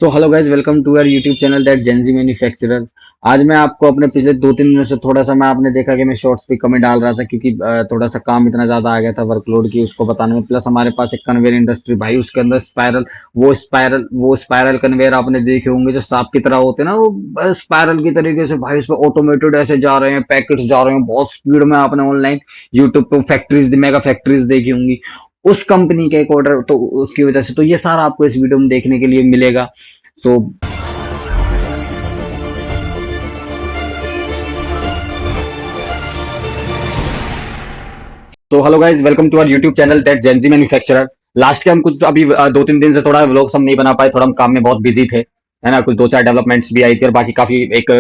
तो hello guys, welcome to our YouTube channel that Gen Z manufacturer. आज मैं आपको अपने पिछले 2-3 दिनों से थोड़ा सा मैं आपने देखा कि मैं शॉर्ट्स पे कमेंट डाल रहा था क्योंकि थोड़ा सा काम इतना ज्यादा आ गया था वर्कलोड की उसको बताने में। प्लस हमारे पास एक कन्वेयर इंडस्ट्री भाई, उसके अंदर स्पाइरल वो स्पाइरल कन्वेयर आपने देखे होंगे जो सांप की तरह होते हैं ना, वो स्पाइरल की तरीके से भाई उसमें ऑटोमेटेड ऐसे जा रहे हैं, पैकेट्स जा रहे हैं बहुत स्पीड में। आपने ऑनलाइन यूट्यूब पे फैक्ट्रीज मेगा फैक्ट्रीज देखी होंगी, उस कंपनी का एक ऑर्डर तो उसकी वजह से तो ये सारा आपको इस वीडियो में देखने के लिए मिलेगा। So hello guys, welcome to our YouTube channel that Gen Z manufacturer. Last के हम कुछ अभी 2-3 दिन से थोड़ा व्लॉग्स हम नहीं बना पाए, थोड़ा हम काम में बहुत बिजी थे, है ना। कुछ 2-4 डेवलपमेंट्स भी आई थी और बाकी काफी एक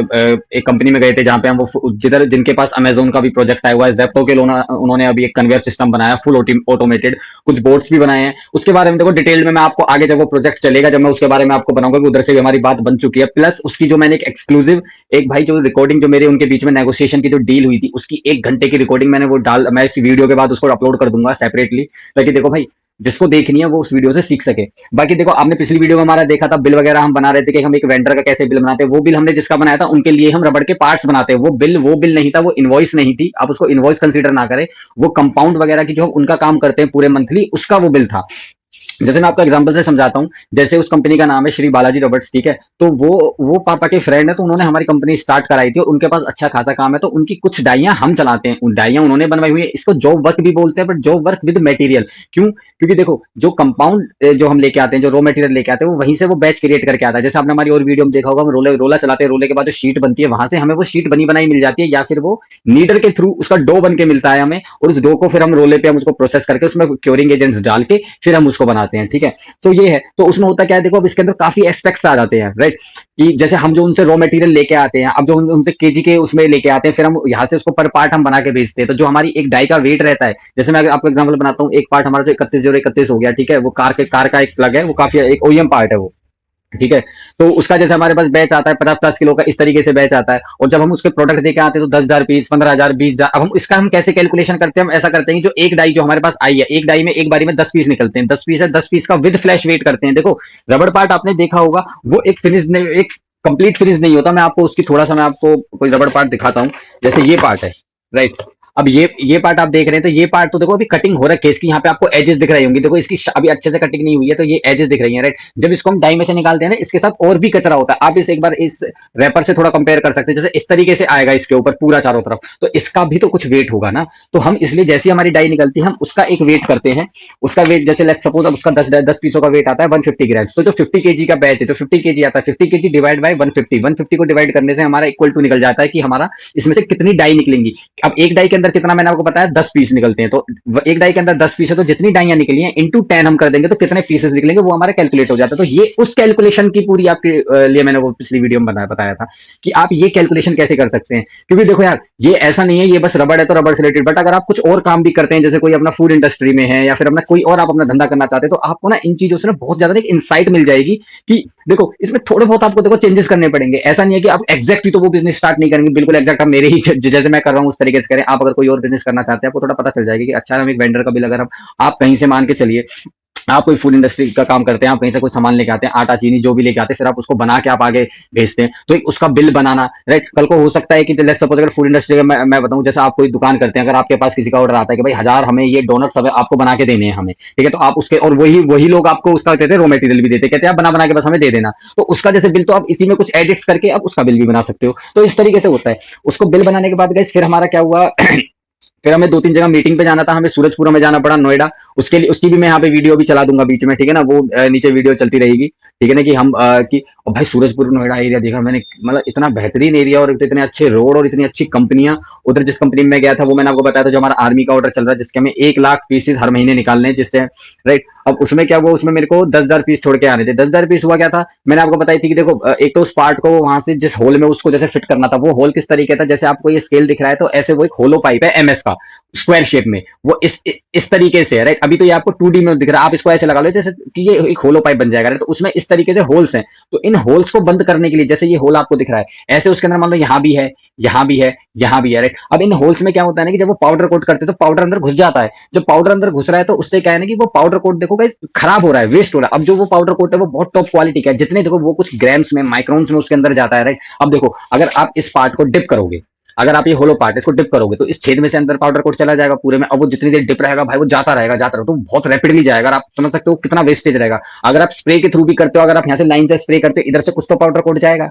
कंपनी में गए थे जहां पे हम वो जिधर जिनके पास अमेजोन का भी प्रोजेक्ट आया हुआ है, जेप्टो के लोना उन्होंने अभी एक कन्वेयर सिस्टम बनाया फुल ऑटोमेटेड। कुछ बोर्ड्स भी बनाए हैं, उसके बारे में देखो डिटेल में मैं आपको आगे जब वो प्रोजेक्ट चलेगा जब मैं उसके बारे में आपको बनाऊंगा कि उधर से भी हमारी बात बन चुकी है। प्लस उसकी जो मैंने एक एक्सक्लूसिव एक भाई जो रिकॉर्डिंग जो मेरे उनके बीच में नेगोशिएशन की जो डील हुई थी उसकी 1 घंटे की रिकॉर्डिंग मैंने वो डाल मैं इस वीडियो के बाद उसको अपलोड कर दूंगा सेपरेटली, ताकि देखो भाई जिसको देखनी है वो उस वीडियो से सीख सके। बाकी देखो आपने पिछली वीडियो में हमारा देखा था बिल वगैरह हम बना रहे थे कि हम एक वेंडर का कैसे बिल बनाते हैं। वो बिल हमने जिसका बनाया था उनके लिए हम रबड़ के पार्ट्स बनाते हैं। वो बिल नहीं था, वो इनवॉइस नहीं थी, आप उसको इनवॉइस कंसीडर ना करें। वो कंपाउंड वगैरह की जो हम उनका काम करते हैं पूरे मंथली, उसका वो बिल था। जैसे मैं आपको एग्जांपल से समझाता हूँ, जैसे उस कंपनी का नाम है श्री बालाजी रबर्ट्स, ठीक है। तो वो पापा के फ्रेंड है, तो उन्होंने हमारी कंपनी स्टार्ट कराई थी और उनके पास अच्छा खासा काम है, तो उनकी कुछ डाइयां हम चलाते हैं। उन डाइयां उन्होंने बनवाई हुई है, इसको जॉब वर्क भी बोलते हैं, but job work with material. क्यों? क्योंकि देखो जो कंपाउंड जो हम लेके आते हैं, जो रॉ मटेरियल लेके आते हैं, वो वहीं से वो बैच क्रिएट करके आता है। जैसे आपने हमारी और वीडियो में देखा होगा, हम रोला चलाते हैं, रोले के बाद जो शीट बनती है वहां से हमें वो शीट बनी बनाई मिल जाती है, या फिर वो नीडर के थ्रू उसका डो बन के मिलता है हमें, और उस डो को फिर हम रोले पे हम उसको प्रोसेस करके उसमें क्योरिंग एजेंट्स डाल के फिर हम उसको बनाते हैं, ठीक है। तो ये है, तो उसमें होता क्या है, देखो अब इसके अंदर काफी एस्पेक्ट्स आ जाते हैं, राइट। कि जैसे हम जो उनसे रॉ मटेरियल लेके आते हैं, अब जो उनसे केजी के उसमें लेके आते हैं, फिर हम यहाँ से उसको पर पार्ट हम बना के बेचते हैं। तो जो हमारी एक डाई का वेट रहता है, जैसे मैं आपको एग्जांपल बनाता हूँ, एक पार्ट हमारा जो 31,031 हो गया, ठीक है, वो कार का एक प्लग है, वो काफी एक ओईएम पार्ट है वो, ठीक है। तो उसका जैसे हमारे पास बैच आता है 50-50 किलो का, इस तरीके से बैच आता है। और जब हम उसके प्रोडक्ट देके आते हैं तो 10,000 पीस, 15,000, 20,000। अब हम इसका हम कैसे कैलकुलेशन करते हैं, हम ऐसा करते हैं कि जो एक डाई जो हमारे पास आई है, एक डाई में एक बारी में 10 पीस निकलते हैं, 10 पीस है, 10 पीस का विद फ्लैश वेट करते हैं। देखो रबड़ पार्ट आपने देखा होगा, वो एक फिनिश नहीं, एक कंप्लीट फिनिश नहीं होता। मैं आपको उसकी थोड़ा सा मैं आपको कोई रबड़ पार्ट दिखाता हूँ। जैसे ये पार्ट है, राइट। अब ये पार्ट आप देख रहे हैं, तो ये पार्ट तो देखो अभी कटिंग हो रखी है इसकी, यहाँ पे आपको एजेस दिख रही होंगी। देखो इसकी अभी अच्छे से कटिंग नहीं हुई है, तो ये एजेस दिख रही है, राइट। जब इसको हम डाई में से निकालते हैं ना, इसके साथ और भी कचरा होता है। आप इस एक बार इस रैपर से थोड़ा कंपेयर कर सकते हैं, जैसे इस तरीके से आएगा इसके ऊपर पूरा चारों तरफ, तो इसका भी तो कुछ वेट होगा ना। तो हम इसलिए जैसी हमारी डाई निकलती है हम उसका एक वेट करते हैं। उसका वेट जैसे लेट्स सपोज अब उसका 10 पीसों का वेट आता है 150 ग्राम, तो जो 50 केजी का बैच है, जो 50 केजी आता है, 50 केजी डिवाइड बाय 150 को डिवाइड करने से हमारा इक्वल टू निकल जाता है कि हमारा इसमें से कितनी डाई निकलेंगी। अब एक डाई के अंदर कितना मैंने आपको बताया 10 पीस निकलते हैं, तो एक डाई के अंदर 10 पीस है, तो जितनी डाइयां निकली हैं इंटू 10 हम कर देंगे तो कितने पीसेस निकलेंगे वो हमारा कैलकुलेट हो जाता है। तो ये उस कैलकुलेशन की पूरी आपके लिए मैंने वो पिछली वीडियो में बताया था कि आप ये कैलकुलेशन कैसे कर सकते हैं। क्योंकि देखो यार, ये ऐसा नहीं है ये बस रबड़ है तो रबड़ से रिलेटेड, बट अगर आप कुछ और काम भी करते हैं, जैसे कोई अपना फूड इंडस्ट्री में है या फिर अपना कोई और आप अपना धंधा करना चाहते हैं, तो आपको ना इन चीजों से ना बहुत ज्यादा एक इंसाइट मिल जाएगी कि देखो इसमें थोड़े बहुत आपको देखो चेंजेस करने पड़ेंगे। ऐसा नहीं है कि आप एग्जैक्टली तो वो बिजनेस स्टार्ट नहीं करेंगे, बिल्कुल एग्जैक्ट आप मेरे ही जैसे मैं कर रहा हूँ उस तरीके से करें। आप अगर कोई और बिजनेस करना चाहते हैं, आपको थोड़ा पता चल जाएगा कि अच्छा हम एक वेंडर का बिल अगर आप कहीं से मान के चलिए, आप कोई फूड इंडस्ट्री का काम करते हैं, आप कहीं से कोई सामान लेके आते हैं, आटा चीनी जो भी लेके आते हैं, फिर आप उसको बना के आप आगे भेजते हैं, तो उसका बिल बनाना, राइट। कल को हो सकता है कि लेट्स सपोज अगर फूड इंडस्ट्री का मैं बताऊं, जैसे आप कोई दुकान करते हैं, अगर आपके पास किसी का ऑर्डर आता है कि भाई 1000 हमें ये डोनट्स आपको बना के देने हैं हमें, ठीक है, तो आप उसके और वही वही लोग आपको उसका कहते हैं रॉ मटेरियल भी देते हैं, कहते हैं आप बना बना के बस हमें दे देना, तो उसका जैसे बिल तो आप इसी में कुछ एडिट्स करके आप उसका बिल भी बना सकते हो। तो इस तरीके से होता है। उसको बिल बनाने के बाद गाइस फिर हमारा क्या हुआ फिर हमें 2-3 जगह मीटिंग पे जाना था, हमें सूरजपुरा में जाना पड़ा, नोएडा। उसके लिए उसकी भी मैं यहाँ पे वीडियो भी चला दूंगा बीच में, ठीक है ना, वो नीचे वीडियो चलती रहेगी, ठीक है ना। कि हम कि और भाई सूरजपुर नोएडा एरिया देखा मैंने, मतलब इतना बेहतरीन एरिया और इतने अच्छे रोड और इतनी अच्छी कंपनियां। उधर जिस कंपनी में मैं गया था वो मैंने आपको बताया था, जो हमारा आर्मी का ऑर्डर चल रहा है, जिसके हमें 1 लाख पीसेज हर महीने निकालने हैं, जिससे राइट। अब उसमें क्या हुआ, उसमें मेरे को 10,000 पीस छोड़ के आने थे। 10,000 पीस हुआ क्या था, मैंने आपको बताई थी कि देखो एक तो उस पार्ट को वहां से जिस होल में उसको जैसे फिट करना था, वो होल किस तरीके था, जैसे आपको ये स्केल दिख रहा है, तो ऐसे वो एक होलो पाइप है एमएस का, स्क्वायर शेप में, वो इस तरीके से है, राइट। अभी तो ये आपको 2D में दिख रहा है, आप इसको ऐसे लगा लो जैसे कि ये एक होलो पाइप बन जाएगा, राइट। तो उसमें इस तरीके से होल्स हैं, तो इन होल्स को बंद करने के लिए, जैसे ये होल आपको दिख रहा है ऐसे, उसके अंदर मान लो यहाँ भी है, यहाँ भी है, यहाँ भी है, राइट। अब इन होल्स में क्या होता है ना कि जब वो पाउडर कोट करते हैं तो पाउडर अंदर घुस जाता है। जब पाउडर अंदर घुस रहा है तो उससे क्या है ना कि वो पाउडर कोट देखो गाइस खराब हो रहा है, वेस्ट हो रहा है। अब जो वो पाउडर कोट है वो बहुत टॉप क्वालिटी का है, जितने देखो वो कुछ ग्राम्स में, माइक्रोन्स में उसके अंदर जाता है, राइट। अब देखो अगर आप इस पार्ट को डिप करोगे, अगर आप ये होलो पार्ट इसको डिप करोगे तो इस छेद में से अंदर पाउडर कोट चला जाएगा पूरे में। अब वो जितनी देर डिप रहेगा भाई वो जाता रहेगा, जाता रहेगा, तो बहुत रैपिडली जाएगा। अगर आप समझ सकते हो कितना वेस्टेज रहेगा। अगर आप स्प्रे के थ्रू भी करते हो, अगर आप यहाँ से लाइन से स्प्रे करते हो, इधर से कुछ तो पाउडर कोट जाएगा,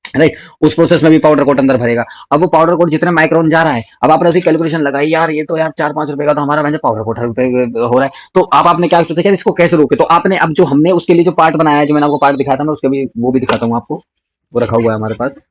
राइट। उस प्रोसेस में भी पाउडर कोट अंदर भरेगा। अब वो पाउडर कोट जितना माइक्रोन जा रहा है, अब आपने उसकी कैलकुलेशन लगाई, यार ये तो यार 4-5 रुपए का तो हमारा वैसे पाउडर कोट रुपए हो रहा है। तो आप आपने क्या सोचा कि इसको कैसे रोके, तो आपने अब जो हमने उसके लिए जो पार्ट बनाया है, जो मैंने आपको पार्ट दिखाया था, मैं उसके भी वो भी दिखाता हूँ आपको, वो रखा हुआ है हमारे पास।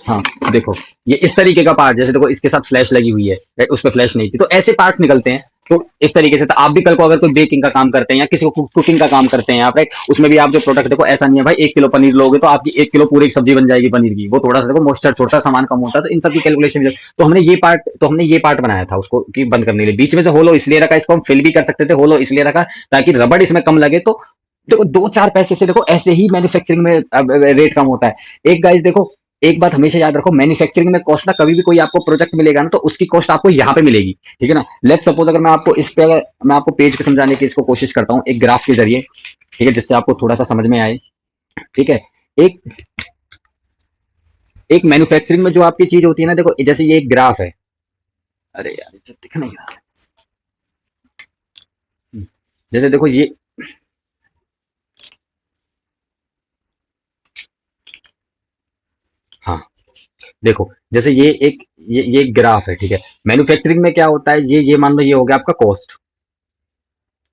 हाँ, देखो ये इस तरीके का पार्ट, जैसे देखो इसके साथ फ्लैश लगी हुई है, राइट, उस पर फ्लैश नहीं थी, तो ऐसे पार्ट्स निकलते हैं। तो इस तरीके से तो आप भी कल को अगर कोई बेकिंग का काम करते हैं या किसी को कुकिंग का काम करते हैं आप, राइट, उसमें भी आप जो प्रोडक्ट, देखो ऐसा नहीं है भाई 1 किलो पनीर लोगे तो आपकी 1 किलो पूरी एक सब्जी बन जाएगी पनीर की। वो थोड़ा सा देखो मॉइस्चर छोटा सामान कम होता है, तो इन सब की कैलकुलेशन। तो हमने ये पार्ट बनाया था उसको कि बंद करने के लिए। बीच में से होलो इसलिए रखा, इसको हम फिल भी कर सकते थे, होलो इसलिए रखा ताकि रबड़ इसमें कम लगे। तो देखो 2-4 पैसे से देखो ऐसे ही मैन्युफैक्चरिंग में रेट कम होता है। एक गाइस देखो, एक बात हमेशा याद रखो, मैन्युफैक्चरिंग में कॉस्ट ना, कभी भी कोई आपको प्रोजेक्ट मिलेगा ना तो उसकी कॉस्ट आपको यहाँ पे मिलेगी, ठीक है ना। लेट्स सपोज अगर मैं आपको इस पे, अगर मैं आपको पेज पे समझाने की इसको कोशिश करता हूँ एक ग्राफ के जरिए, ठीक है, जिससे आपको थोड़ा सा समझ में आए, ठीक है। एक एक मैन्युफैक्चरिंग में जो आपकी चीज होती है ना, देखो जैसे ये एक ग्राफ है, अरे यार इसे दिख नहीं रहा है। जैसे देखो ये, हाँ देखो जैसे ये एक ग्राफ है, ठीक है। मैन्युफैक्चरिंग में क्या होता है, ये मान लो ये हो गया आपका कॉस्ट,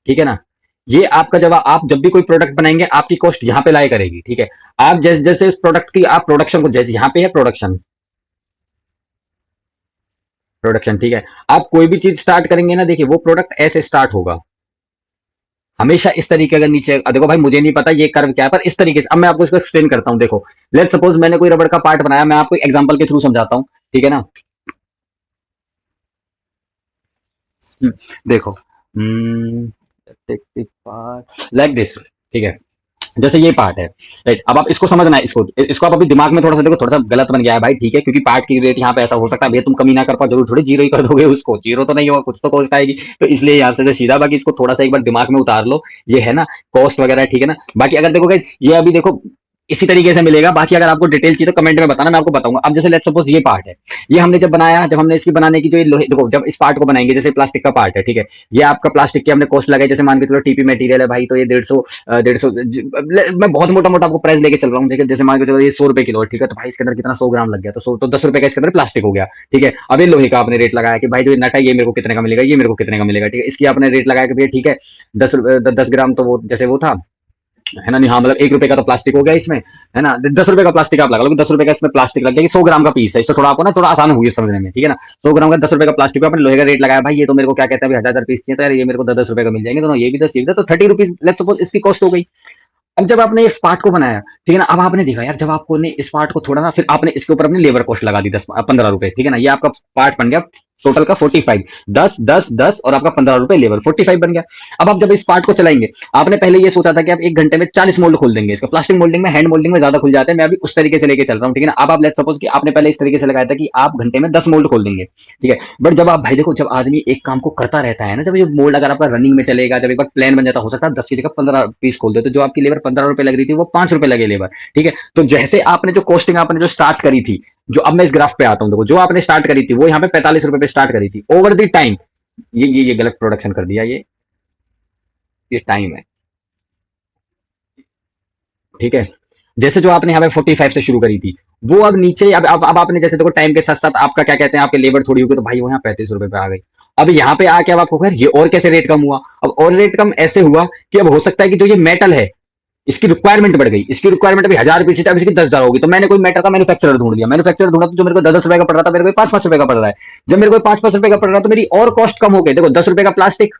ठीक है ना। ये आपका जब आप जब भी कोई प्रोडक्ट बनाएंगे आपकी कॉस्ट यहाँ पे लाई करेगी, ठीक है। आप जैसे जैसे उस प्रोडक्ट की आप प्रोडक्शन को, जैसे यहाँ पे है प्रोडक्शन, प्रोडक्शन, ठीक है। आप कोई भी चीज स्टार्ट करेंगे ना, देखिए वो प्रोडक्ट ऐसे स्टार्ट होगा हमेशा इस तरीके का नीचे। देखो भाई मुझे नहीं पता ये कर्व क्या है, पर इस तरीके से अब मैं आपको इसको एक्सप्लेन करता हूँ। देखो लेट सपोज मैंने कोई रबड़ का पार्ट बनाया, मैं आपको एग्जांपल के थ्रू समझाता हूँ, ठीक है ना। देखो लाइक दिस, ठीक है। जैसे ये पार्ट है, राइट। अब आप इसको समझना है, इसको इसको आप अभी दिमाग में थोड़ा सा देखो, थोड़ा सा गलत बन गया है भाई, ठीक है, क्योंकि पार्ट की रेट यहाँ पे ऐसा हो सकता है भैया तुम कमी ना कर पाओ, जरूर थोड़ी जीरो ही कर दोगे उसको, जीरो तो नहीं होगा, कुछ तो कॉस्ट आएगी। तो इसलिए यहाँ से सीधा, बाकी इसको थोड़ा सा एक बार दिमाग में उतार लो, ये है ना कॉस्ट वगैरह, ठीक है ना। बाकी अगर देखोगे ये अभी देखो इसी तरीके से मिलेगा, बाकी अगर आपको डिटेल चाहिए तो कमेंट में बताना, मैं आपको बताऊंगा। अब जैसे लेट्स सपोज ये पार्ट है, ये हमने जब बनाया, जब हमने इसकी बनाने की जो ये लोहे, देखो जब इस पार्ट को बनाएंगे, जैसे प्लास्टिक का पार्ट है, ठीक है, ये आपका प्लास्टिक की हमने कॉस्ट लगाई, जैसे मान के चलो टीपी मटेरियल है भाई, तो ये 150, मैं बहुत मोटा मोटा आपको प्राइस लेके चल रहा हूँ, ठीक है। जैसे मान के चलो ये 100 रुपए किलो है, ठीक है, तो भाई इसके अंदर कितना 100 ग्राम लग गया, तो 100 तो 10 रुपए का इसके अंदर प्लास्टिक हो गया, ठीक है। अब ये लोहे का आपने रेट लगाया कि भाई जो ये नट है ये मेरे को कितने का मिलेगा, ये मेरे को कितने का मिलेगा, ठीक है। इसकी आपने रेट लगाया कि भैया ठीक है 10 ग्राम, तो वो जैसे वो था, है ना, नहीं हाँ, मतलब 1 रुपए का तो प्लास्टिक हो गया इसमें, है ना। 10 रुपए का प्लास्टिक आप लगा लो, 10 रुपए का इसमें प्लास्टिक लग गया कि 100 ग्राम का पीस है, इससे थोड़ा आपको ना थोड़ा आसान हुई समझने में, ठीक है ना। 100 ग्राम का 10 रुपए का प्लास्टिक पे अपने लोहे का रेट लगाया, भाई ये तो मेरे को क्या कहता है, 1000 पीस चाहिए, तो यार ये मेरे को 10-10 रुपए का मिल जाएंगे, तो ये भी 10 ये भी 10, तो 30 रुपीज लेट्स सपोज इसकी कॉस्ट हो गई। अब जब आपने इस पार्ट को बनाया, ठीक है ना, अब आपने देखा यार जब आपको ने इस पार्ट को थोड़ा ना, फिर आपने इसके ऊपर अपनी लेबर कॉस्ट लगा दी 10-15 रुपए, ठीक है ना। ये आपका पार्ट बन गया टोटल का 45, 10 10 10 और आपका 15 रुपए लेबर, 45 बन गया। अब आप जब इस पार्ट को चलाएंगे, आपने पहले ये सोचा था कि आप 1 घंटे में 40 मोल्ड खोल देंगे इसका, प्लास्टिक मोल्डिंग में, हैंड मोल्डिंग में ज्यादा खुल जाते हैं, मैं अभी उस तरीके से लेके चल रहा हूँ, ठीक है ना। अब आप लेट्स सपोज कि आपने पहले इस तरीके से लगाया था कि आप घंटे में 10 मोल्ड खोल देंगे, ठीक है। बट जब आप भाई देखो, जब आदमी एक काम को करता रहता है ना, जब ये मोल्ड अगर आपका रनिंग में चलेगा, जब एक बार प्लान बन जाता, हो सकता है 10 की जगह 15 पीस खोल दे, तो जो आपकी लेबर 15 रुपए लग रही थी वो 5 रुपए लगे लेबर, ठीक है। तो जैसे आपने जो कॉस्टिंग आपने जो स्टार्ट करी थी, जो अब मैं इस ग्राफ पे आता हूँ, देखो जो आपने स्टार्ट करी थी वो यहाँ पे 45 रुपए पे स्टार्ट करी थी, ओवर द टाइम, ये गलत प्रोडक्शन कर दिया, ये टाइम है, ठीक है। जैसे जो आपने यहाँ पे 45 से शुरू करी थी, वो अब नीचे, अब आपने जैसे देखो टाइम के साथ साथ आपका क्या कहते हैं, आपके लेबर थोड़ी होगी, तो भाई वो यहाँ 35 रुपए पे आ गई। अब यहाँ पे आके अब आपको खैर ये और कैसे रेट कम हुआ, अब और रेट कम ऐसे हुआ कि अब हो सकता है कि जो ये मेटल है इसकी रिक्वायरमेंट बढ़ गई, इसकी रिक्वायरमेंट अभी 1000 रुपए थी, अब इसकी 10,000 होगी, तो मैंने कोई मेटल का मैन्युफैक्चरर ढूंढ लिया, मैन्युफैक्चरर ढूंढा तो जो मेरे को 10-10 रुपए का पड़ रहा था, मेरे को 5-5 रुपए का पड़ रहा है। जब मेरे को 5-5 रुपए का पड़ रहा है तो मेरी और कॉस्ट कम हो गई, देखो 10 रुपए का प्लास्टिक,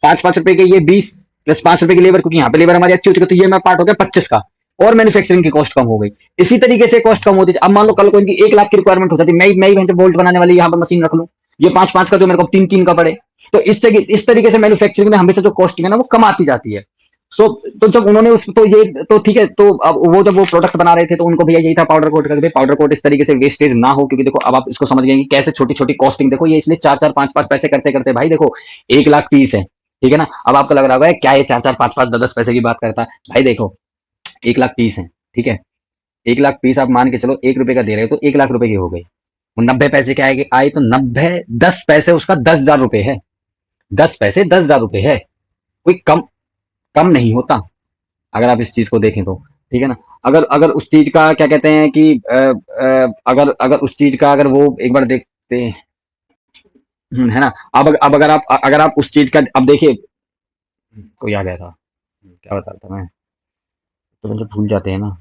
5-5 रुपए के ये 20 प्लस 5 रुपए की लेबर, क्योंकि यहाँ पे लेबर हमारी अच्छी हो चुकी है, तो ये मैं पार्ट हो गया 25 का। और मैन्युफैक्चरिंग की कॉस्ट कम हो गई। इसी तरीके से कॉस्ट कम होती है। अब मान लो कल को इनकी 1 लाख की रिक्वायरमेंट हो जाती है, मैं बोल्ट बनाने वाली यहाँ पर मशीन रख लूँ, ये 5-5 का जो मेरे को 3-3 का पड़े। तो इस तरीके से मैन्युफैक्चरिंग में हमेशा जो कॉस्टिंग है ना वो कम आती जाती है। सो तो जब उन्होंने उस तो ये तो ठीक है, तो अब वो जब वो प्रोडक्ट बना रहे थे तो उनको भैया यही था पाउडर कोट करके पाउडर कोट इस तरीके से वेस्टेज ना हो, क्योंकि देखो अब आप इसको समझ गए कि कैसे छोटी छोटी कॉस्टिंग, देखो ये इसलिए 4-4 5-5 पैसे करते करते भाई देखो 1 लाख 30 है, ठीक है ना। अब आपको लग रहा होगा क्या ये 4-4 5-5 10-10 पैसे की बात करता है, भाई देखो 1 लाख 30 है, ठीक है। 1 लाख 30 आप मान के चलो 1 रुपए का दे रहे हो तो 1 लाख रुपए की हो गई। 90 पैसे के आए आए तो 90 10 पैसे उसका 10,000 रुपए है। 10 पैसे 10,000 रुपए है, कोई कम कम नहीं होता अगर आप इस चीज को देखें तो, ठीक है ना। अगर अगर उस चीज का क्या कहते हैं कि अगर अगर उस चीज का अगर वो एक बार देखते हैं, है ना। अब अगर आप उस चीज का अब देखिए, कोई आ गया था, क्या बता रहा था मैं, तो मतलब भूल जाते हैं ना।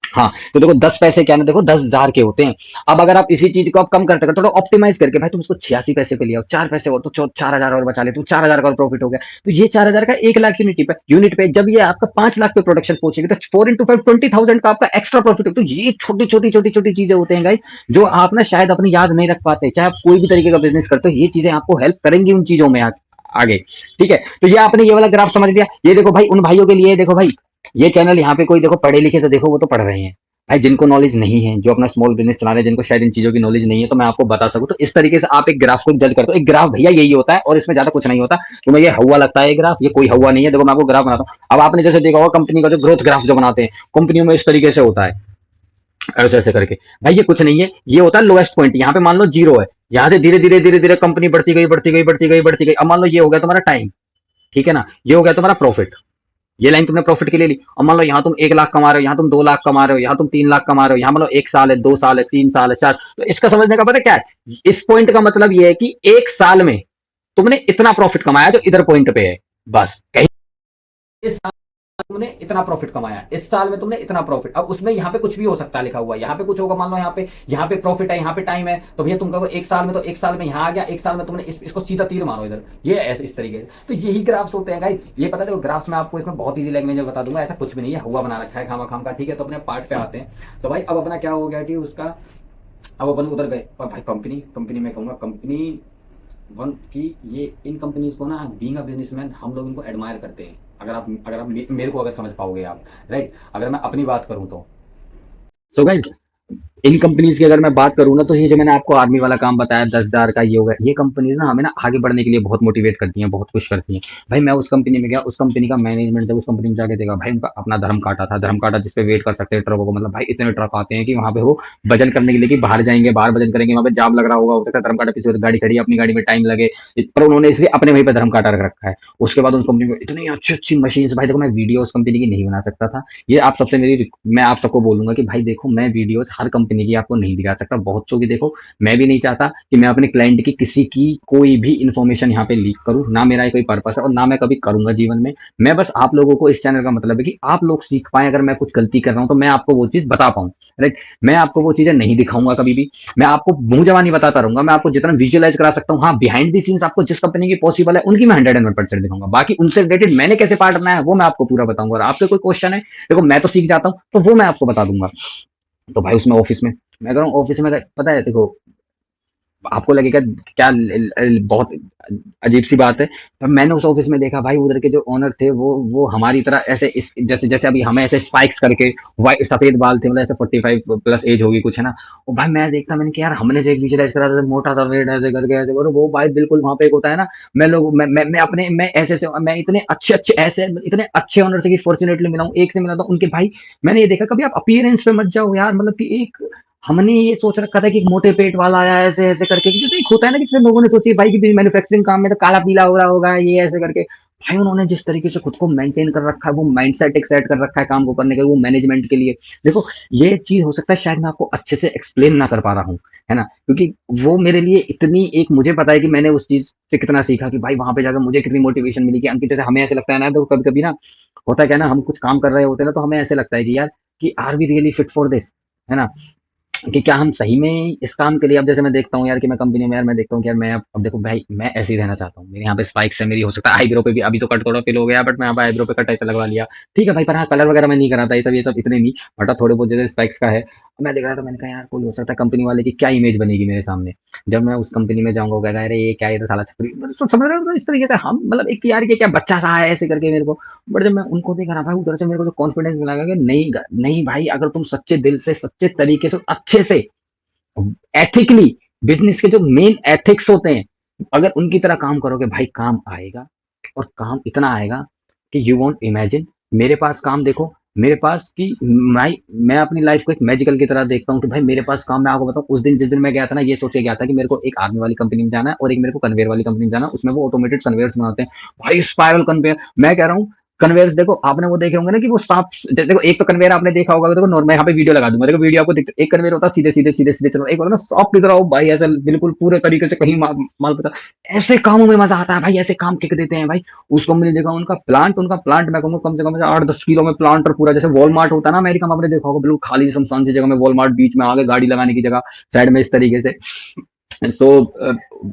हाँ, तो देखो 10 पैसे क्या ना, देखो 10,000 के होते हैं। अब अगर आप इसी चीज को आप कम करते हो थोड़ा ऑप्टिमाइज करके, भाई तुम इसको 86 पैसे पे ले आओ, 4 पैसे और तो 4,000 और बचा ले, तो 4,000 का और प्रॉफिट हो गया। तो ये 4,000 का 1 लाख यूनिट पे जब ये आपका 5 लाख पे प्रोडक्शन पहुंचेगी तो 4 into 5 20,000 का आपका एक्स्ट्रा प्रॉफिट हो। तो ये छोटी छोटी छोटी छोटी चीजें होते हैं गाइस, जो आप ना शायद अपनी याद नहीं रख पाते, चाहे आप कोई भी तरीके का बिजनेस करते हो, ये चीजें आपको हेल्प करेंगी उन चीजों में आगे, ठीक है। तो ये आपने ये वाला ग्राफ समझ लिया। ये देखो भाई उन भाइयों के लिए, देखो भाई ये चैनल यहाँ पे कोई देखो पढ़े लिखे तो देखो वो तो पढ़ रहे हैं, भाई जिनको नॉलेज नहीं है, जो अपना स्मॉल बिजनेस चला रहे हैं, जिनको शायद इन चीजों की नॉलेज नहीं है, तो मैं आपको बता सकूं तो इस तरीके से आप एक ग्राफ को जज करते हो। एक ग्राफ भैया यही होता है और इसमें ज्यादा कुछ नहीं होता। तुम्हें ये हवा लगता है ग्राफ, ये कोई हवा नहीं है। देखो मैं आपको ग्राफ बनाता हूँ। अब आपने जैसे देखा होगा कंपनी का जो ग्रोथ ग्राफ जो बनाते हैं कंपनियों में, इस तरीके से होता है ऐसे ऐसे करके। भाई ये कुछ नहीं है, ये होता है लोएस्ट पॉइंट। यहाँ पे मान लो जीरो है, यहाँ से धीरे धीरे धीरे धीरे कंपनी बढ़ती गई बढ़ती गई बढ़ती गई बढ़ती गई। अब मान लो ये हो गया तुम्हारा टाइम, ठीक है ना, ये हो गया तुम्हारा प्रॉफिट। ये लाइन तुमने प्रॉफिट के लिए ली। और मान लो यहाँ तुम 1 लाख कमा रहे हो, यहाँ तुम 2 लाख कमा रहे हो, यहाँ तुम 3 लाख कमा रहे हो, यहाँ मान लो 1 साल है, 2 साल है, 3 साल है, 4। तो इसका समझने का पता क्या है, इस पॉइंट का मतलब ये है कि 1 साल में तुमने इतना प्रॉफिट कमाया जो इधर पॉइंट पे है, बस कहीं इस साल तुमने इतना प्रॉफिट कमाया, इस साल में तुमने इतना प्रॉफिट। अब उसमें यहाँ पे कुछ भी हो सकता है लिखा हुआ है, यहाँ पे कुछ होगा, मान लो यहाँ पे प्रॉफिट है, यहाँ पे टाइम है, तो भैया तुम कहो 1 साल में, तो 1 साल में यहाँ आ गया, 1 साल में तुमने इसको सीधा तीर मारो इधर, ये ऐसे इस तरीके से। तो यही ग्राफ्स होते हैं गाइस। ये पता है ग्राफ्स में आपको इसमें बहुत ईजी लैंग्वेज में बता दूंगा, ऐसा कुछ भी नहीं है, हुआ बना रखा है खामा खाम का, ठीक है। तो अपने पार्ट पे आते हैं। तो भाई अब अपना क्या हो गया कि उसका, अब अपन उधर गए और भाई कंपनी कंपनी में कहूंगा कंपनी वन की, ये इन कंपनीज को ना बीइंग अ बिजनेसमैन हम लोग इनको एडमायर करते हैं। अगर आप मेरे को अगर समझ पाओगे आप, राइट। अगर मैं अपनी बात करूं तो सो गाइस, इन कंपनीज की अगर मैं बात करूँ ना, तो ये जो मैंने आपको आर्मी वाला काम बताया 10,000 का, ये होगा, ये कंपनीज ना हमें ना आगे बढ़ने के लिए बहुत मोटिवेट करती हैं, बहुत कुछ करती हैं। भाई मैं उस कंपनी में गया, उस कंपनी का मैनेजमेंट जब उस कंपनी में जाके देखा, भाई उनका अपना धर्म काटा था, धर्म काटा जिसपे वेट कर सकते हैं ट्रकों को, मतलब भाई इतने ट्रक आते हैं कि वहां पे वो वजन करने के लिए कि बाहर जाएंगे, बाहर वजन करेंगे, वहां पे जाम लग रहा होगा, हो सकता है धर्म काटा पीछे गाड़ी खड़ी है, अपनी गाड़ी में टाइम लगे, पर उन्होंने इसलिए अपने वहीं पे धर्म काटा रख रखा है। उसके बाद उस कंपनी में इतनी अच्छी अच्छी मशीन, भाई देखो मैं वीडियो उस कंपनी की नहीं बना सकता था। ये आप सबसे मेरी, मैं आप सबको बोलूंगा कि भाई देखो मैं वीडियोस हर कंपनी की आपको नहीं दिखा सकता, बहुत चो की देखो। मैं भी नहीं चाहता कि मैं अपने क्लाइंट की किसी की कोई भी इंफॉर्मेशन यहाँ पे लीक करूं, ना मेरा कोई पर्पस है और ना मैं कभी करूंगा जीवन में। मैं बस आप लोगों को, इस चैनल का मतलब है कि आप लोग सीख पाए, अगर मैं कुछ गलती कर रहा हूं तो मैं आपको वो चीज बता पाऊं, राइट। मैं आपको वो चीजें नहीं दिखाऊंगा कभी भी, मैं आपको मुंह जवानी बताता रहूंगा। मैं आपको जितना विजुअलाइज करा सकता हूँ, हाँ बिहाइंड दी सीन्स आपको जिस कंपनी की पॉसिबल है उनकी मैं 101% दिखाऊंगा, बाकी उनसे रिलेटेड मैंने कैसे पार्ट बनाया है वो मैं आपको पूरा बताऊंगा। और आपके कोई क्वेश्चन है, देखो मैं तो सीख जाता हूँ तो वो मैं आपको बता दूंगा। तो भाई उसमें ऑफिस में मैं कह रहा हूँ, ऑफिस में पता है देखो, आपको लगेगा क्या बहुत अजीब सी बात है, पर मैंने उस ऑफिस में देखा भाई उधर के जो ओनर थे वो हमारी तरह ऐसे जैसे जैसे अभी हमें ऐसे स्पाइक्स करके वाइट सफेद बाल थे, मतलब ऐसे 45 प्लस एज होगी कुछ, है ना। और भाई मैं देखता, मैंने कि यार हमने जो एक विजुअलाइज करा था मोटा सा वेट ऐसे करके ऐसे करो, वो भाई बिल्कुल वहां पे एक होता है ना। मैं अपने मैं ऐसे से मैं इतने अच्छे अच्छे ऐसे इतने अच्छे ओनर से कि फॉर्चुनेटली मिला हूँ, एक से मिला था उनके भाई। मैंने ये देखा कभी आप अपीयरेंस पे मत जाओ यार, मतलब कि एक हमने ये सोच रखा था कि एक मोटे पेट वाला आया है ऐसे ऐसे करके, जैसे एक होता है ना कि जैसे लोगों ने सोची भाई कि मैन्युफैक्चरिंग काम में तो काला पीला हो रहा होगा ये ऐसे करके। भाई उन्होंने जिस तरीके से खुद को मेंटेन कर रखा है, वो माइंडसेट एक सेट कर रखा है काम को करने का, वो मैनेजमेंट के लिए। देखो ये चीज हो सकता है शायद मैं आपको अच्छे से एक्सप्लेन ना कर पा रहा हूँ, है ना, क्योंकि वो मेरे लिए इतनी एक, मुझे पता है कि मैंने उस चीज से कितना सीखा, कि भाई वहां पे जाकर मुझे कितनी मोटिवेशन मिली। कि अंकित जैसे हमें ऐसे लगता है ना, तो कभी कभी ना होता है क्या ना, हम कुछ काम कर रहे होते हैं ना, तो हमें ऐसे लगता है कि यार कि are we really fit for this, है ना। कि क्या हम सही में इस काम के लिए, अब जैसे मैं देखता हूँ यार कि मैं कंपनी में यार मैं देखता हूँ कि यार मैं अब देखो भाई मैं ऐसे ही रहना चाहता हूँ। मेरे यहाँ पे स्पाइक्स है, मेरी हो सकता है आईब्रो पे भी अभी तो कट थोड़ा फिल हो गया, बट मैं यहाँ पे आईब्रो पे कट ऐसे लगवा लिया। ठीक है भाई, पर हाँ कलर वगैरह मैं नहीं कराता, ये सब इतने नहीं, बट हाँ, थोड़े बहुत जैसे स्पाइक्स का है। मैं देख रहा था, मैंने कहा यार कोई हो सकता है कंपनी वाले की क्या इमेज बनेगी मेरे सामने जब मैं उस कंपनी में जाऊंगा, कहेगा अरे ये क्या है, ये तो साला छपरी, मतलब समझ रहे हो तो इस तरीके से हम मतलब एक यार ये क्या बच्चा सा है ऐसे करके मेरे को। बट जब मैं उनको देखा ना भाई, उधर से मेरे को जो कॉन्फिडेंस मिला कि नहीं नहीं भाई, अगर तुम सच्चे दिल से सच्चे तरीके से अच्छे से एथिकली, बिजनेस के जो मेन एथिक्स होते हैं, अगर उनकी तरह काम करोगे भाई काम आएगा। और काम इतना आएगा कि यू वॉन्ट इमेजिन। मेरे पास काम देखो, मेरे पास की मैं अपनी लाइफ को एक मैजिकल की तरह देखता हूँ कि भाई मेरे पास काम, मैं आपको बताऊँ उस दिन जिस दिन मैं गया था ना, ये सोचे गया था कि मेरे को एक आर्मी वाली कंपनी में जाना है और एक मेरे को कन्वेयर वाली कंपनी में जाना है, उसमें वो ऑटोमेटेड कन्वेयर्स बनाते हैं। भाई स्पाइरल कन्वेयर, मैं कह रहा हूँ कन्वेयर्स देखो, आपने वो देखे होंगे ना कि वो सांप, देखो एक तो कन्वेयर आपने देखा होगा, देखो नॉर्मल, यहाँ पे वीडियो लगा दूंगा, देखो वीडियो आपको एक कन्वेयर होता है सीधे सीधे सीधे सीधे चल रहा है, एक होता है ना सांप की तरह, भाई ऐसा बिल्कुल पूरे तरीके से कहीं माल पता। ऐसे कामों में मजा आता है भाई, ऐसे काम किक देते हैं भाई। उस कंपनी ने देखा उनका प्लांट मैं कहूंगा कम से कम 8-10 किलो में प्लांट, और पूरा जैसे वॉलमार्ट होता है ना अमेरिका में, आपने देखा होगा बिल्कुल खाली सुनसान सी जगह में वॉलमार्ट, बीच में आगे गाड़ी लगाने की जगह साइड में इस तरीके से। सो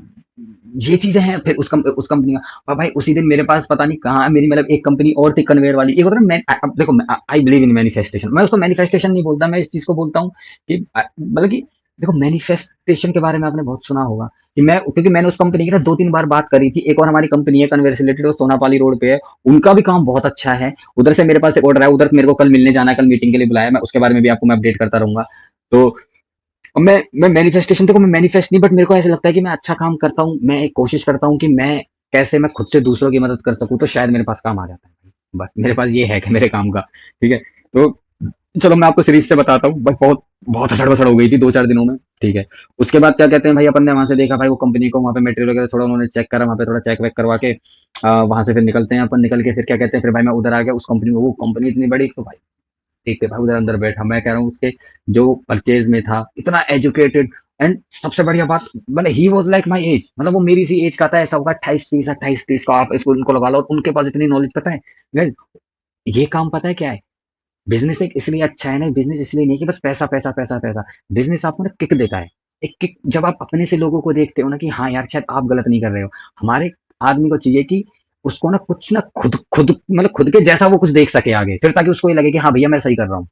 ये चीजें हैं। फिर उस कंपनी का, और भाई उसी दिन मेरे पास पता नहीं कहाँ मेरी मतलब एक कंपनी और थी कन्वेयर वाली, एक होता है ना, मैं अब देखो आई बिलीव इन मैनिफेस्टेशन, मैं उसको मैनिफेस्टेशन नहीं बोलता, मैं इस चीज को बोलता हूँ कि मतलब कि देखो मैनिफेस्टेशन के बारे में आपने बहुत सुना होगा कि मैं, क्योंकि मैंने उस कंपनी की ना 2-3 बार बात करी थी। एक और हमारी कंपनी है कन्वेयर से रिलेटेड, वो सोनापाली रोड पे है, उनका भी काम बहुत अच्छा है। उधर से मेरे पास एक ऑर्डर है, उधर मेरे को कल मिलने जाना है, कल मीटिंग के लिए बुलाया, मैं उसके बारे में भी आपको मैं अपडेट करता रहूंगा। तो अब मैं मैनिफेस्टेशन, देखो मैं मैनिफेस्ट नहीं, बट मेरे को ऐसा लगता है कि मैं अच्छा काम करता हूँ, मैं एक कोशिश करता हूँ कि मैं कैसे मैं खुद से दूसरों की मदद कर सकूं, तो शायद मेरे पास काम आ जाता है। बस मेरे पास ये है कि मेरे काम का, ठीक है। तो चलो मैं आपको सीरीज से बताता हूँ, बस बहुत बहुत अछड़ बछड़ हो गई थी 2-4 दिनों में, ठीक है। उसके बाद क्या कहते हैं भाई, अपन ने वहां से देखा भाई वो कंपनी को, वहां पे मटेरियल वगैरह थोड़ा उन्होंने चेक करा, वहां पे थोड़ा चेक वेक करवा के वहां से फिर निकलते हैं अपन, निकल के फिर क्या कहते हैं, फिर भाई मैं उधर आ गया उस कंपनी में, वो कंपनी इतनी बड़ी, तो भाई ठीक है भाई उधर अंदर बैठा, मैं कह रहा हूँ उसके जो परचेज में था इतना एजुकेटेड, एंड सबसे बढ़िया बात, मतलब he was like my age, मतलब वो मेरी सी एज का था, ऐसा होगा 28-30 का, आप इसको उनको लगा लो, और उनके पास इतनी नॉलेज, पता है guys, ये काम पता है क्या है, बिजनेस एक इसलिए अच्छा है ना, बिजनेस इसलिए नहीं कि बस पैसा पैसा पैसा पैसा, बिजनेस आपको ना किक देता है। एक किक जब आप अपने से लोगों को देखते हो ना कि हाँ यार शायद आप गलत नहीं कर रहे हो, हमारे आदमी को चाहिए कि उसको ना कुछ ना खुद खुद मतलब खुद के जैसा वो कुछ देख सके आगे, फिर ताकि उसको ये लगे कि हाँ भैया मैं सही कर रहा हूँ।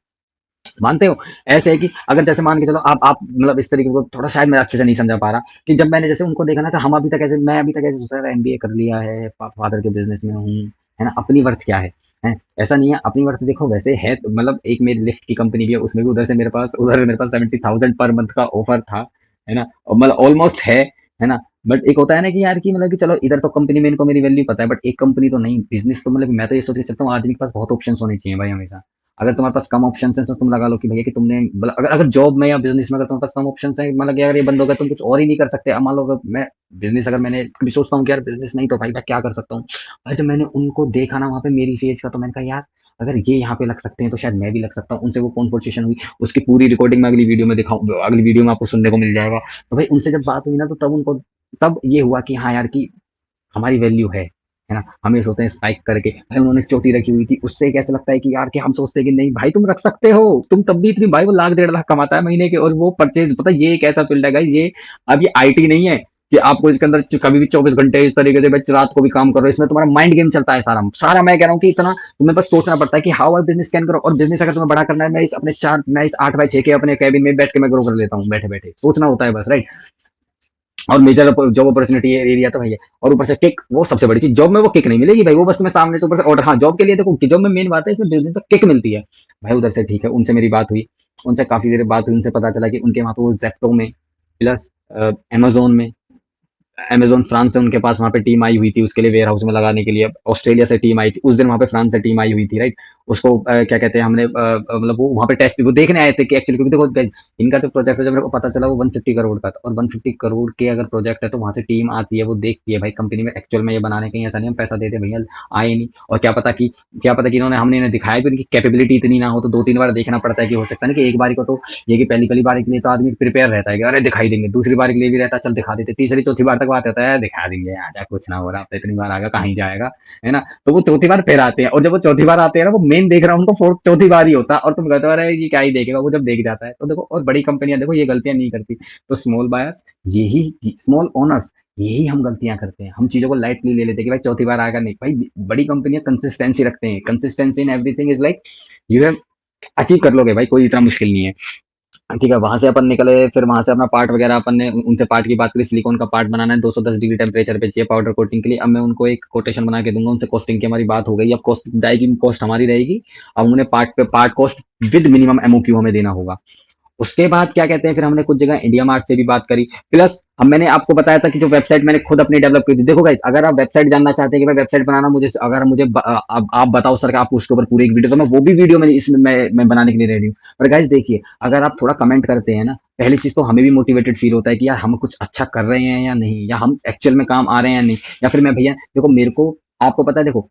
मानते हो? ऐसे है कि अगर जैसे मान के चलो आप मतलब इस तरीके को थोड़ा शायद मैं अच्छे से नहीं समझा पा रहा कि जब मैंने जैसे उनको देखा ना, तो हम अभी तक ऐसे, मैं अभी तक ऐसे सोच रहा एमबीए कर लिया है, फादर के बिजनेस में हूँ, है ना, अपनी वर्थ क्या है। ऐसा नहीं है, अपनी वर्थ देखो वैसे है तो, मतलब एक मेरी लिफ्ट की कंपनी भी है, उसमें भी उधर से मेरे पास 70,000 पर मंथ का ऑफर था, है ना, और मतलब ऑलमोस्ट है ना। बट एक होता है ना कि यार कि मतलब कि चलो इधर तो कंपनी में इनको मेरी वैल्यू पता है, बट एक कंपनी तो नहीं, बिजनेस तो मतलब मैं तो ये सोच के चलता हूँ आदमी के पास बहुत ऑप्शन होने चाहिए भाई हमेशा। अगर तुम्हारे पास कम ऑप्शन है तो तुम लगा लो कि भैया कि तुमने मतलब अगर अगर जॉब में या बिजनेस में अगर तुम्हारे पास कम ऑप्शन है, मतलब कि अगर ये बंद हो गया तुम कुछ और ही नहीं कर सकते, अब मान लो अगर मैं बिजनेस, अगर मैंने कभी सोचता हूँ कि यार बिजनेस नहीं तो भाई मैं क्या कर सकता हूँ। और जब मैंने उनको देखा ना वहाँ पे मेरी सी एज का, तो मैंने कहा यार अगर ये यहाँ पे लग सकते हैं तो शायद मैं भी लग सकता हूँ। उनसे वो कॉन्वर्सेशन हुई, उसकी पूरी रिकॉर्डिंग में अगली वीडियो में दिखाऊँ, अगली वीडियो में आपको सुनने को मिल जाएगा। तो भाई उनसे जब बात हुई ना, तो तब उनको, तब ये हुआ कि हाँ यार की हमारी वैल्यू है ना। हम ये सोचते हैं स्पाइक करके, भाई उन्होंने चोटी रखी हुई थी, उससे कैसे लगता है कि यार कि हम सोचते हैं कि नहीं भाई तुम रख सकते हो, तुम तब भी इतनी, भाई वो लाख 1.5 लाख कमाता है महीने के, और वो परचेज, पता है ये एक ऐसा फील्ड है गाइस, ये अब ये आईटी नहीं है कि आपको इसके अंदर कभी भी 24 घंटे इस तरीके से बच रात को भी काम करो, इसमें तुम्हारा माइंड गेम चलता है सारा सारा। मैं कह रहा हूँ कि इतना तुम्हें बस सोचना पड़ता है कि हाउ आई बिजनेस कैन करो, और बिजनेस अगर तुम्हें बड़ा करना है, मैं इस 8x6 के अपने कैबिन में बैठ के मैं ग्रो कर लेता हूँ, बैठे बैठे सोचना होता है बस, राइट। और मेजर जॉब अपॉर्चुनिटी एरिया तो है ही है। और ऊपर से किक, वो सबसे बड़ी चीज, जॉब में वो किक नहीं मिलेगी भाई, वो बस तुम्हें सामने से ऊपर से ऑर्डर, हाँ जॉब के लिए देखो कि जॉब में मेन बात है, इसमें बिजनेस में किक मिलती है भाई उधर से। ठीक है, उनसे मेरी बात हुई, उनसे काफी देर बात हुई, उनसे पता चला कि उनके वहां पे वो जेप्टो में प्लस अमेजोन में, अमेजोन फ्रांस से उनके पास वहाँ पे टीम आई हुई थी उसके लिए वेयर हाउस में लगाने के लिए, ऑस्ट्रेलिया से टीम आई थी उस दिन, वहाँ पे फ्रांस से टीम आई हुई थी, राइट। उसको क्या कहते हैं, हमने मतलब वो वहाँ पे टेस्ट वो देखने आए थे कि एक्चुअली, क्योंकि देखो इनका जो प्रोजेक्ट है, जब मेरे को पता चला वो 150 करोड़ का था, और 150 करोड़ के अगर प्रोजेक्ट है तो वहाँ से टीम आती है, वो देखती है भाई कंपनी में एक्चुअल में ये बनाने, कहीं ऐसा नहीं हम पैसा देते भैया आए नहीं। और क्या पता कि इन्होंने, हमने इन्हें दिखाया भी, उनकी कैपेबिलिटी इतनी ना हो, तो 2-3 बार देखना पड़ता है कि हो सकता है ना कि एक बार को तो ये कि पहली पहली बार के लिए तो आदमी प्रिपेयर रहता है कि अरे दिखाई देंगे, दूसरी बार के लिए भी रहता है चल दिखा देते, तीसरी चौथी बार तक बात होता है दिखा देंगे आजा कुछ ना हो रहा, अब तो इतनी बार आएगा कहीं जाएगा, है ना। तो वो चौथी बार फिर आते हैं, और जब वो चौथी बार आते हैं ना, वो सेकेंड देख रहा हूँ, उनको फोर्थ चौथी बार ही होता है, और तुम कहते हो अरे ये क्या ही देखेगा, वो जब देख जाता है। तो देखो, और बड़ी कंपनियां देखो ये गलतियां नहीं करती। तो स्मॉल बायर्स, यही स्मॉल ओनर्स, यही हम गलतियां करते हैं। हम चीजों को लाइटली ले लेते हैं कि भाई चौथी बार आएगा, नहीं भाई। बड़ी कंपनियां कंसिस्टेंसी रखते हैं। Consistency in everything is like you have achieve कर लोगे भाई, कोई इतना मुश्किल नहीं है। ठीक है, वहां से अपन निकले, फिर वहां से अपना पार्ट वगैरह अपन ने उनसे पार्ट की बात करी। सिलिकॉन का पार्ट बनाना है, 210 डिग्री टेम्परेचर पे चाहिए पाउडर कोटिंग के लिए। अब मैं उनको एक कोटेशन बना के दूंगा, उनसे कॉस्टिंग की हमारी बात हो गई। अब कॉस्ट जाएगी, कॉस्ट हमारी रहेगी। अब उन्हें पार्ट पे part cost with minimum MOQ हमें देना होगा। उसके बाद क्या कहते हैं, फिर हमने कुछ जगह इंडिया मार्ट से भी बात करी। प्लस हम मैंने आपको बताया था कि जो वेबसाइट मैंने खुद अपनी डेवलप की थी। देखो गाइस, अगर आप वेबसाइट जानना चाहते हैं कि भाई वेबसाइट बनाना मुझे, अगर मुझे अब आप बताओ सर कि आप उसके ऊपर पूरी एक वीडियो, तो मैं वो भी वीडियो में इसमें मैं बनाने के लिए रेडी हूँ। पर गाइस देखिए, अगर आप थोड़ा कमेंट करते हैं ना, पहली चीज तो हमें भी मोटिवेटेड फील होता है कि यार हम कुछ अच्छा कर रहे हैं या नहीं, या हम एक्चुअल में काम आ रहे हैं या नहीं। या फिर मैं भैया देखो, मेरे को आपको पता है, देखो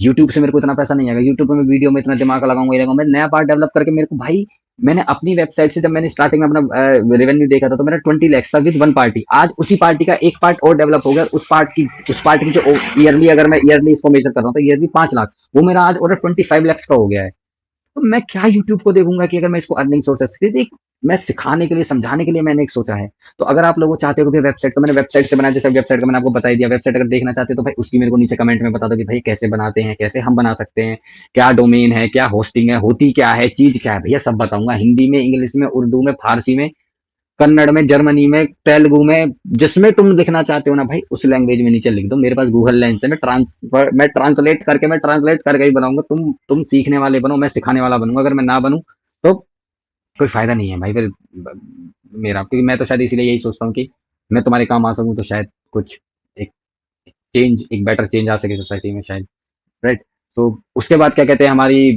यूट्यूब से मेरे को इतना पैसा नहीं आएगा। यूट्यूब पे मैं वीडियो में इतना दिमाग लगाऊंगा, ये लगाऊंगा। मैं नया पार्ट डेवलप करके, मेरे को भाई, मैंने अपनी वेबसाइट से जब मैंने स्टार्टिंग में अपना रेवेन्यू देखा था, तो मेरा 20 lakhs था विद वन पार्टी। आज उसी पार्टी का एक पार्ट और डेवलप हो गया। उस पार्टी की जो ईयरली, अगर मैं ईयरली इसको मेजर कर रहा हूँ, तो ईयरली 5 लाख, वो मेरा आज ऑर्डर 25 lakhs का हो गया है। तो मैं क्या यूट्यूब को देखूंगा कि अगर मैं इसको अर्निंग सोर्सेस देख, मैं सिखाने के लिए, समझाने के लिए मैंने एक सोचा है। तो अगर आप लोग चाहते हो कि वेबसाइट, तो मैंने वेबसाइट से बनाया। जैसे वेबसाइट का मैंने आपको बता ही दिया। वेबसाइट अगर देखना चाहते हो तो भाई उसकी मेरे को नीचे कमेंट में बता दो कि भाई कैसे बनाते हैं, कैसे हम बना सकते हैं, क्या डोमेन है, क्या होस्टिंग है, होती क्या है, चीज क्या है, भैया सब बताऊंगा। हिंदी में, इंग्लिश में, उर्दू में, फारसी में, कन्नड़ में, जर्मनी में, तेलुगु में, जिसमें तुम लिखना चाहते हो ना भाई, उस लैंग्वेज में नीचे लिख दो। मेरे पास गूगल लेंस है। मैं ट्रांसलेट करके ही बनाऊंगा। तुम सीखने वाले बनो, मैं सिखाने वाला बनूंगा। अगर मैं ना बनूं तो कोई फायदा नहीं है भाई फिर मेरा। क्योंकि मैं तो शायद इसीलिए यही सोचता हूँ कि मैं तुम्हारे काम आ सकूं, तो शायद कुछ एक एक बेटर चेंज आ सके सोसाइटी में शायद। राइट। तो उसके बाद क्या कहते हैं हमारी,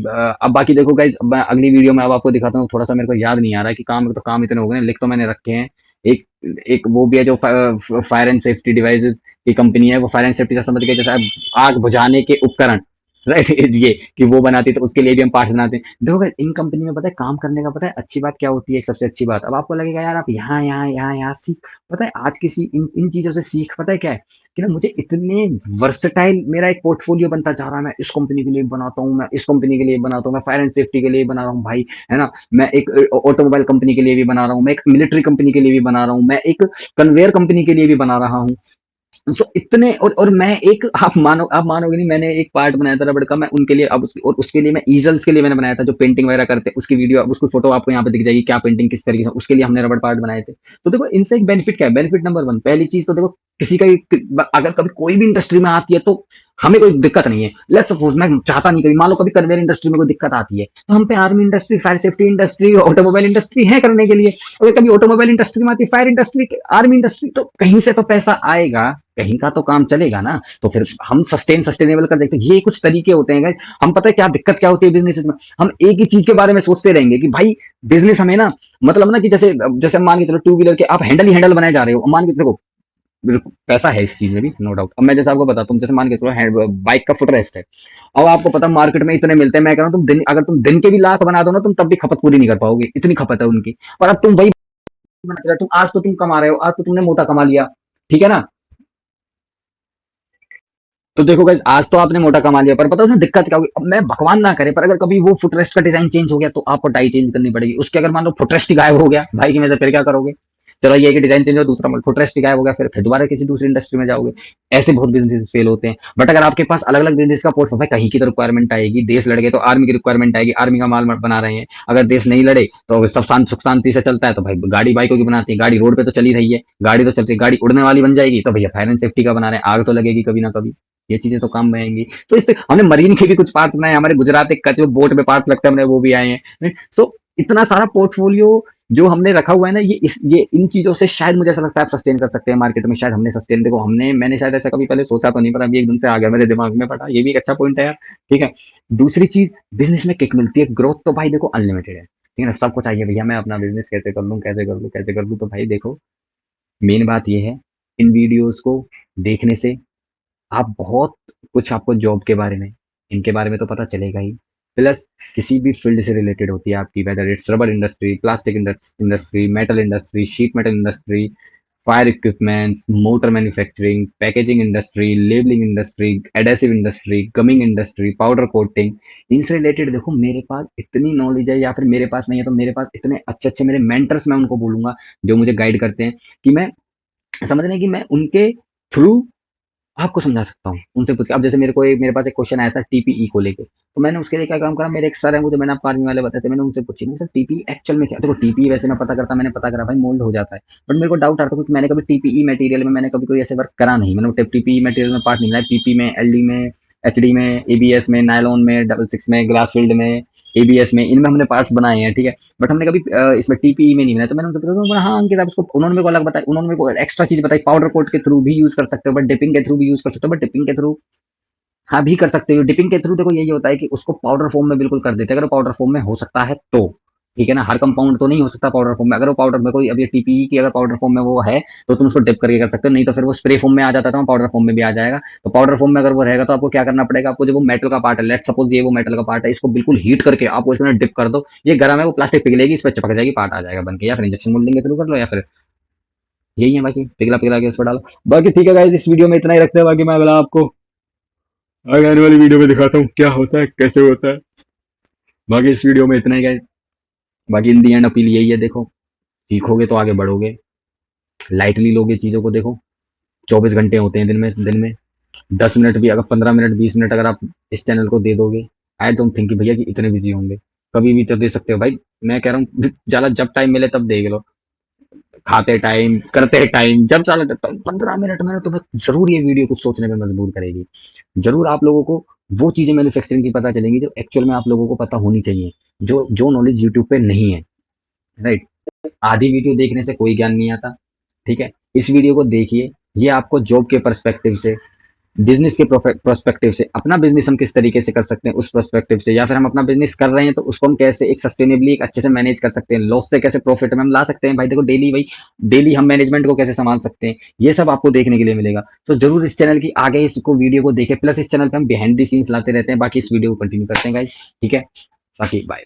अब बाकी देखो गाइज, अब मैं अगली वीडियो में अब आपको दिखाता हूँ। थोड़ा सा मेरे को याद नहीं आ रहा है कि काम, तो काम इतने हो गए हैं, लिख तो मैंने रखे हैं। एक एक वो भी है जो फायर एंड सेफ्टी डिवाइसेस की कंपनी है। वो फायर एंड सेफ्टी से समझ गए, जैसे अब आग बुझाने के उपकरण, राइट। ये कि वो बनाती है, तो उसके लिए भी हम पार्ट्स बनाते हैं। देखो guys, इन कंपनी में पता है काम करने का, पता है अच्छी बात क्या होती है, एक सबसे अच्छी बात। अब आपको लगेगा यार आप यहाँ यहाँ यहाँ यहाँ सीख, पता है आज किसी इन इन चीजों से सीख, पता है क्या है कि ना, मुझे इतने वर्सेटाइल मेरा एक पोर्टफोलियो बनता जा रहा है। मैं इस कंपनी के लिए बनाता हूँ, मैं इस कंपनी के लिए बनाता हूँ, मैं फायर एंड सेफ्टी के लिए बना रहा हूँ भाई, है ना। मैं एक ऑटोमोबाइल कंपनी के लिए भी बना रहा हूँ, मैं एक मिलिट्री कंपनी के लिए भी बना रहा हूँ, मैं एक कन्वेयर कंपनी के लिए भी बना रहा हूँ। सो इतने, और मैं एक, आप मानोगे नहीं, मैंने एक पार्ट बनाया था रबड़ का, मैं उनके लिए, अब और उसके लिए मैं ईजल्स के लिए मैंने बनाया था, जो पेंटिंग वगैरह करते हैं। उसकी वीडियो, अब उसकी फोटो आपको यहाँ पे दिख जाएगी, क्या पेंटिंग किस तरीके से, उसके लिए हमने रबड़ पार्ट बनाए थे। तो देखो इनसे एक बेनिफिट क्या है। बेनिफिट नंबर वन, पहली चीज तो देखो, किसी का अगर कभी कोई भी इंडस्ट्री में आती है तो हमें कोई दिक्कत नहीं है। लेट्स सपोज मैं चाहता नहीं, कभी मान लो कभी कन्वेयर इंडस्ट्री में कोई दिक्कत आती है, तो हम पे army industry, fire safety industry, automobile industry है करने के लिए। अगर कभी ऑटोमोबाइल इंडस्ट्री में आती है, फायर इंडस्ट्री, आर्मी इंडस्ट्री, तो कहीं से तो पैसा आएगा, कहीं का तो काम चलेगा ना। तो फिर हम सस्टेनेबल कर देखते हैं। ये कुछ तरीके होते हैं guys। हम पता है क्या दिक्कत क्या होती है बिजनेस में, हम एक ही चीज के बारे में सोचते रहेंगे कि भाई बिजनेस हमें ना, मतलब ना कि जैसे जैसे मान के चलो टू व्हीलर के आप हैंडल ही हैंडल बनाए जा रहे हो। मान के देखो, बिल्कुल पैसा है इस चीज में भी, नो डाउट। अब मैं जैसे आपको बताता हूँ, जैसे मान के चलो बाइक का फुट रेस्ट है। अब आपको पता मार्केट में इतने मिलते हैं, मैं कह रहा हूँ तुम दिन, अगर तुम दिन के भी लाख बना दो ना, तुम तब भी खपत पूरी नहीं कर पाओगे, इतनी खपत है उनकी। पर अब तुम वही बना रहे हो, तुम आज तो तुम कमा रहे हो, आज तो तुमने मोटा कमा लिया, ठीक है ना। तो देखो गाइस, आज तो आपने मोटा कमा लिया, पर पता है उसमें दिक्कत क्या होगी। अब मैं भगवान ना करे, पर अगर कभी वो फुटरेस्ट का डिजाइन चेंज हो गया, तो आपको टाई चेंज करनी पड़ेगी उसके। अगर मान लो फुटरेस्ट ही गायब हो गया भाई की वजह, फिर क्या करोगे। चलो ये कि डिजाइन चेंज हो, दूसरा मॉडल, फुटरेस्ट ही गायब हो गया, फिर दोबारा किसी दूसरी इंडस्ट्री में जाओगे। ऐसे बहुत बिजनेस फेल होते हैं। बट अगर आपके पास अलग अलग बिजनेस का पोर्टफोलियो, कहीं की तो रिक्वायरमेंट आएगी, देश लड़ गए तो आर्मी की रिक्वायरमेंट आएगी, आर्मी का माल बना रहे हैं। अगर देश नहीं लड़े तो सब सुख शांति से चलता है, तो भाई गाड़ी बाइकों की बनाती है, गाड़ी रोड पे तो चली रही है, गाड़ी तो चलती है, गाड़ी उड़ने वाली बन जाएगी, तो भैया फायर एंड सेफ्टी का बना रहे हैं, आग तो लगेगी कभी ना कभी। ये चीजें तो काम में आएंगी। तो इससे हमने मरीन के भी कुछ पार्ट्स बनाए, हमारे गुजरात एक कच्चे बोट में पार्ट्स लगते हैं, हमने वो भी आए हैं। सो इतना सारा पोर्टफोलियो जो हमने रखा हुआ है ना, ये इन चीजों से शायद मुझे ऐसा लगता है आप सस्टेन कर सकते हैं मार्केट में। शायद हमने सस्टेन, देखो मैंने शायद ऐसा कभी पहले सोचा तो नहीं, पर अभी एकदम से आ गया मेरे दिमाग में, पता ये भी एक अच्छा पॉइंट है यार। ठीक है। दूसरी चीज, बिजनेस में किक मिलती है, ग्रोथ तो भाई देखो अनलिमिटेड है, ठीक है ना। सबको चाहिए भैया मैं अपना बिजनेस कैसे कर लूँ, कैसे कर लूँ, कैसे कर लूँ। तो भाई देखो, मेन बात ये है, इन वीडियोस को देखने से आप बहुत कुछ, आपको जॉब के बारे में, इनके बारे में तो पता चलेगा ही। प्लस किसी भी फील्ड से रिलेटेड होती है आपकी, whether it's rubber industry, plastic industry, metal industry, sheet metal industry, fire equipments, motor manufacturing, packaging industry, labelling industry, adhesive industry, gaming industry, powder coating, इनसे रिलेटेड देखो मेरे पास इतनी नॉलेज है, या फिर मेरे पास नहीं है तो मेरे पास इतने अच्छे अच्छे मेरे मेंटर्स, मैं उनको बोलूंगा जो मुझे गाइड करते हैं, कि मैं समझ रहे हैं कि मैं उनके थ्रू आपको समझा सकता हूँ, उनसे पूछ के। अब जैसे मेरे पास एक क्वेश्चन आया था टीपीई को लेके, तो मैंने उसके लिए क्या काम करा, मेरे एक सर है, मुझे मैंने आपको आर्मी वाले बताए थे, मैंने उनसे पूछी, मैंने सर टीपीई एक्चुअल में क्या, देखो टीपीई वैसे मैं पता करता, मैंने पता करा भाई मोल्ड हो जाता है, बट मेरे को डाउट आता था क्योंकि मैंने कभी टीपीई मटेरियल में मैंने कभी कोई ऐसे वर्क करा नहीं, मैंने टीपीई मटेरियल में पार्ट नहीं बनाया, पीपी में, एलडी में, एचडी में, एबीएस में, नायलॉन में, डबल सिक्स में, ग्लास फील्ड में, एबीएस में, इनमें हमने पार्ट्स बनाए हैं, ठीक है, बट हमने कभी इसमें टीपीई में नहीं बनाया। तो मैंने उनसे पूछा, तो हाँ अंकित आप उसको, उन्होंने मेरे को अलग बताया, उन्होंने मेरे को एक्स्ट्रा चीज बताई, पाउडर कोट के थ्रू भी यूज कर सकते हो, बट डिपिंग के थ्रू भी यूज कर सकते हो, बट डिपिंग के थ्रू हाँ भी कर सकते हो। डिपिंग के थ्रू देखो यही होता है कि उसको पाउडर फॉर्म में बिल्कुल कर देते हैं, अगर वो पाउडर फॉर्म में हो सकता है तो, ठीक है ना, हर कंपाउंड तो नहीं हो सकता पाउडर फॉर्म में, अगर वो पाउडर में कोई, अब ये टीपीई की अगर पाउडर फॉर्म में वो है तो तुम उसको डिप करके कर सकते हो, नहीं तो फिर वो स्प्रे फॉर्म में आ जाता था, पाउडर फॉर्म में भी आ जाएगा। तो पाउडर फॉर्म में अगर वो रहेगा तो आपको क्या करना पड़ेगा, आपको जो वो मेटल का पार्ट है, लेट सपोज ये वो मेटल का पार्ट है, इसको बिल्कुल हीट करके आपको इसमें डिप कर दो, ये गर्म है, वो प्लास्टिक पिघलेगी, इस पर चिपक जाएगी, पार्ट आ जाएगा बन के, या फिर इंजेक्शन मोल्डिंग के थ्रू कर लो, या फिर यही है बाकी, पिघला पिघला के उस पर डालो। बाकी ठीक है गाइस, इस वीडियो में इतना ही रखते हैं, बाकी मैं अगला आपको आगे आने वाली वीडियो में दिखाता हूँ क्या होता है, कैसे होता है। बाकी इस वीडियो में इतना ही गाइस, बाकी इन दी एंड अपील यही है, देखो सीखोगे तो आगे बढ़ोगे, लाइटली लोगे चीजों को, देखो 24 घंटे होते हैं दिन में 10 मिनट भी, अगर 15 मिनट 20 मिनट अगर आप इस चैनल को दे दोगे, आई डोंट थिंक कि भैया कि इतने बिजी होंगे, कभी भी तो दे सकते हो भाई, मैं कह रहा हूँ ज्यादा जब टाइम मिले तब देख लो, खाते टाइम, करते टाइम, जब चाहे 15 मिनट में तुम्हें जरूर ये वीडियो कुछ सोचने में मजबूर करेगी, जरूर आप लोगों को वो चीजें मैन्युफैक्चरिंग की पता चलेंगी जो एक्चुअल में आप लोगों को पता होनी चाहिए, जो जो नॉलेज यूट्यूब पे नहीं है, राइट। आधी वीडियो देखने से कोई ज्ञान नहीं आता, ठीक है, इस वीडियो को देखिए, ये आपको जॉब के पर्सपेक्टिव से, बिजनेस के प्रोस्पेक्टिव से, अपना बिजनेस हम किस तरीके से कर सकते हैं उस प्रोस्पेक्टिव से, या फिर हम अपना बिजनेस कर रहे हैं तो उसको हम कैसे एक सस्टेनेबली एक अच्छे से मैनेज कर सकते हैं, लॉस से कैसे प्रॉफिट में हम ला सकते हैं भाई, देखो डेली भाई, डेली हम मैनेजमेंट को कैसे संभाल सकते हैं, ये सब आपको देखने के लिए मिलेगा। तो जरूर इस चैनल की आगे इसको वीडियो को देखें, प्लस इस चैनल पे हम बिहाइंड द सीन्स लाते रहते हैं। बाकी इस वीडियो को कंटिन्यू करते हैं गाइस, ठीक है, बाकी बाय।